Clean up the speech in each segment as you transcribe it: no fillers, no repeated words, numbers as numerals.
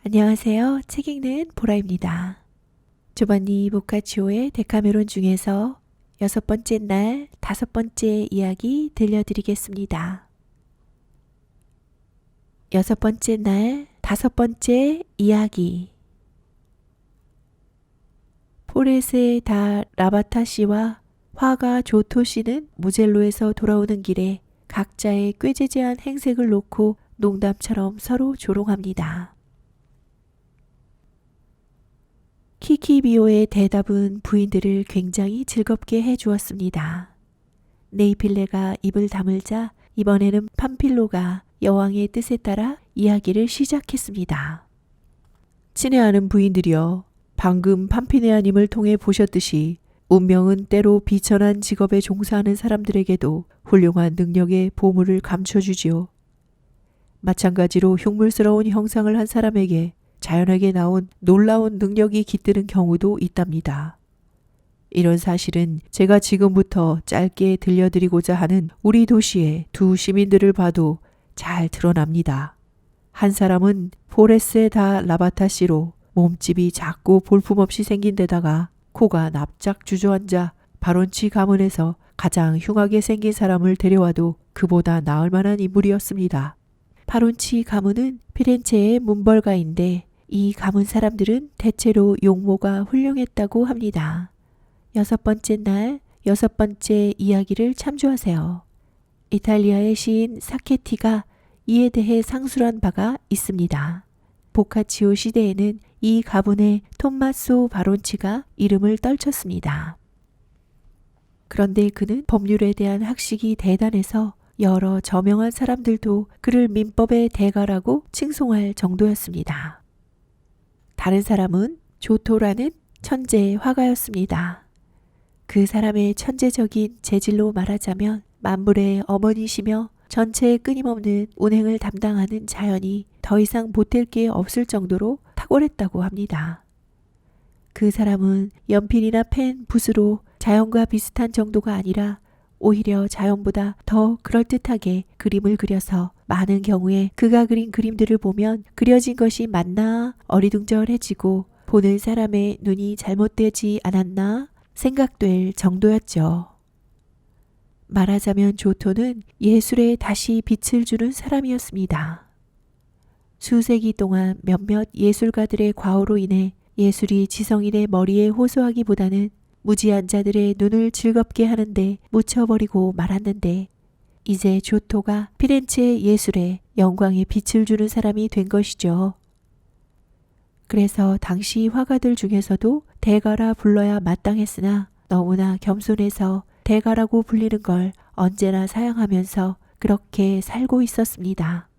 안녕하세요. 책 읽는 보라입니다. 조반니 보카치오의 데카메론 중에서 6번째 날 5번째 이야기 들려드리겠습니다. 6번째 날 5번째 이야기. 포레스의 다 라바타 씨와 화가 조토 씨는 무젤로에서 돌아오는 길에 각자의 꾀지지한 행색을 놓고 농담처럼 서로 조롱합니다. 키키비오의 대답은 부인들을 굉장히 즐겁게 해주었습니다. 네이필레가 입을 다물자 이번에는 팜필로가 여왕의 뜻에 따라 이야기를 시작했습니다. 친애하는 부인들이여, 방금 팜피네아님을 통해 보셨듯이 운명은 때로 비천한 직업에 종사하는 사람들에게도 훌륭한 능력의 보물을 감춰주지요. 마찬가지로 흉물스러운 형상을 한 사람에게 자연에게 나온 놀라운 능력이 깃드는 경우도 있답니다. 이런 사실은 제가 지금부터 짧게 들려드리고자 하는 우리 도시의 두 시민들을 봐도 잘 드러납니다. 한 사람은 포레스의 다 라바타 씨로 몸집이 작고 볼품없이 생긴 데다가 코가 납작 주저앉아 바론치 가문에서 가장 흉하게 생긴 사람을 데려와도 그보다 나을 만한 인물이었습니다. 바론치 가문은 피렌체의 문벌가인데 이 가문 사람들은 대체로 용모가 훌륭했다고 합니다. 6번째 날 6번째 이야기를 참조하세요. 이탈리아의 시인 사케티가 이에 대해 상술한 바가 있습니다. 보카치오 시대에는 이 가문의 톰마소 바론치가 이름을 떨쳤습니다. 그런데 그는 법률에 대한 학식이 대단해서 여러 저명한 사람들도 그를 민법의 대가라고 칭송할 정도였습니다. 다른 사람은 조토라는 천재 화가였습니다. 그 사람의 천재적인 재질로 말하자면 만물의 어머니시며 전체의 끊임없는 운행을 담당하는 자연이 더 이상 보탤 게 없을 정도로 탁월했다고 합니다. 그 사람은 연필이나 펜, 붓으로 자연과 비슷한 정도가 아니라 오히려 자연보다 더 그럴듯하게 그림을 그려서 많은 경우에 그가 그린 그림들을 보면 그려진 것이 맞나 어리둥절해지고 보는 사람의 눈이 잘못되지 않았나 생각될 정도였죠. 말하자면 조토는 예술에 다시 빛을 주는 사람이었습니다. 수세기 동안 몇몇 예술가들의 과오로 인해 예술이 지성인의 머리에 호소하기보다는 무지한 자들의 눈을 즐겁게 하는데 묻혀버리고 말았는데 이제 조토가 피렌체 예술에 영광의 빛을 주는 사람이 된 것이죠. 그래서 당시 화가들 중에서도 대가라 불러야 마땅했으나 너무나 겸손해서 대가라고 불리는 걸 언제나 사양하면서 그렇게 살고 있었습니다.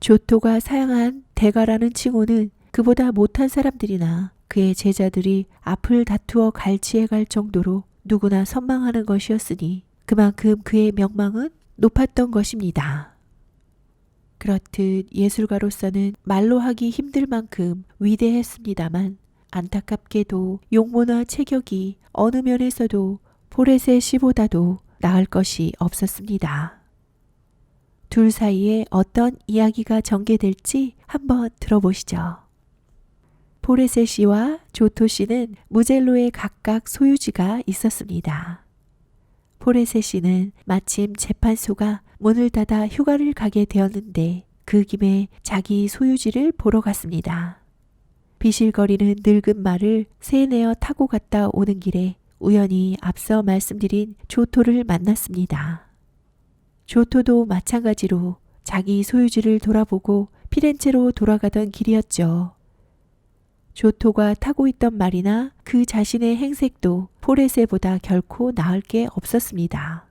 조토가 사양한 대가라는 칭호는 그보다 못한 사람들이나 그의 제자들이 앞을 다투어 갈취해 갈 정도로 누구나 선망하는 것이었으니 그만큼 그의 명망은 높았던 것입니다. 그렇듯 예술가로서는 말로 하기 힘들 만큼 위대했습니다만 안타깝게도 용모나 체격이 어느 면에서도 포레세 씨보다도 나을 것이 없었습니다. 둘 사이에 어떤 이야기가 전개될지 한번 들어보시죠. 포레세 씨와 조토 씨는 무젤로에 각각 소유지가 있었습니다. 포레세 씨는 마침 재판소가 문을 닫아 휴가를 가게 되었는데 그 김에 자기 소유지를 보러 갔습니다. 비실거리는 늙은 말을 세내어 타고 갔다 오는 길에 우연히 앞서 말씀드린 조토를 만났습니다. 조토도 마찬가지로 자기 소유지를 돌아보고 피렌체로 돌아가던 길이었죠. 조토가 타고 있던 말이나 그 자신의 행색도 포레세보다 결코 나을 게 없었습니다.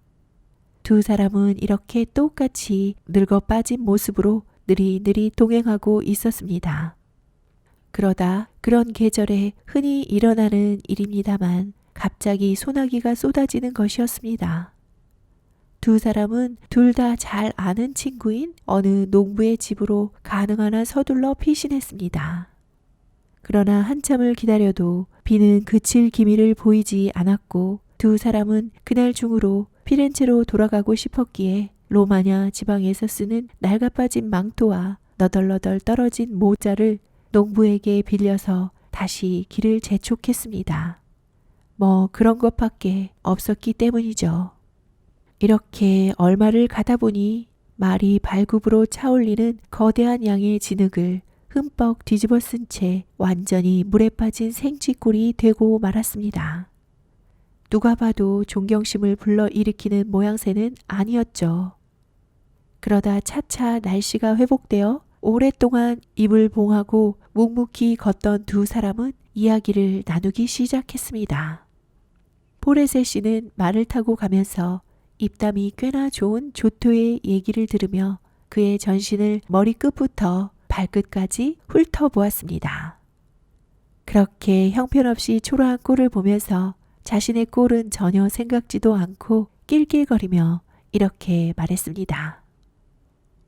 두 사람은 이렇게 똑같이 늙어 빠진 모습으로 느리느리 동행하고 있었습니다. 그러다 그런 계절에 흔히 일어나는 일입니다만 갑자기 소나기가 쏟아지는 것이었습니다. 두 사람은 둘 다 잘 아는 친구인 어느 농부의 집으로 가능한 한 서둘러 피신했습니다. 그러나 한참을 기다려도 비는 그칠 기미를 보이지 않았고 두 사람은 그날 중으로 피렌체로 돌아가고 싶었기에 로마냐 지방에서 쓰는 낡아빠진 망토와 너덜너덜 떨어진 모자를 농부에게 빌려서 다시 길을 재촉했습니다. 뭐 그런 것밖에 없었기 때문이죠. 이렇게 얼마를 가다 보니 말이 발굽으로 차올리는 거대한 양의 진흙을 흠뻑 뒤집어 쓴 채 완전히 물에 빠진 생쥐꼴이 되고 말았습니다. 누가 봐도 존경심을 불러일으키는 모양새는 아니었죠. 그러다 차차 날씨가 회복되어 오랫동안 입을 봉하고 묵묵히 걷던 두 사람은 이야기를 나누기 시작했습니다. 포레세 씨는 말을 타고 가면서 입담이 꽤나 좋은 조토의 얘기를 들으며 그의 전신을 머리끝부터 발끝까지 훑어보았습니다. 그렇게 형편없이 초라한 꼴을 보면서 자신의 꼴은 전혀 생각지도 않고 낄낄거리며 이렇게 말했습니다.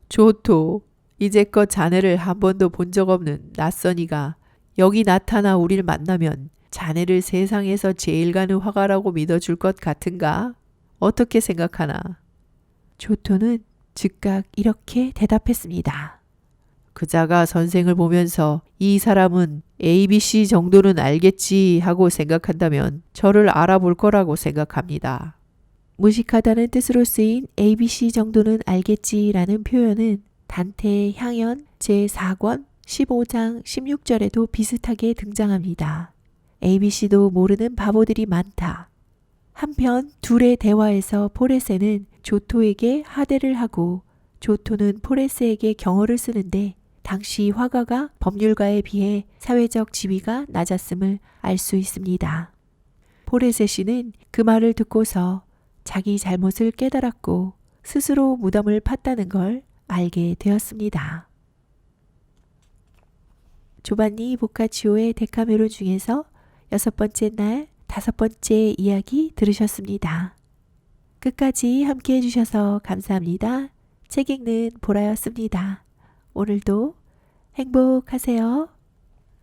조토, 이제껏 자네를 한 번도 본 적 없는 낯선이가 여기 나타나 우리를 만나면 자네를 세상에서 제일 가는 화가라고 믿어줄 것 같은가? 어떻게 생각하나? 조토는 즉각 이렇게 대답했습니다. 그자가 선생을 보면서 이 사람은 ABC 정도는 알겠지 하고 생각한다면 저를 알아볼 거라고 생각합니다. 무식하다는 뜻으로 쓰인 ABC 정도는 알겠지라는 표현은 단테 향연 제4권 15장 16절에도 비슷하게 등장합니다. ABC도 모르는 바보들이 많다. 한편 둘의 대화에서 포레세는 조토에게 하대를 하고 조토는 포레세에게 경어를 쓰는데 당시 화가가 법률가에 비해 사회적 지위가 낮았음을 알 수 있습니다. 포레세 씨는 그 말을 듣고서 자기 잘못을 깨달았고 스스로 무덤을 팠다는 걸 알게 되었습니다. 조반니 보카치오의 데카메론 중에서 6번째 날 5번째 이야기 들으셨습니다. 끝까지 함께 해주셔서 감사합니다. 책 읽는 보라였습니다. 오늘도 행복하세요.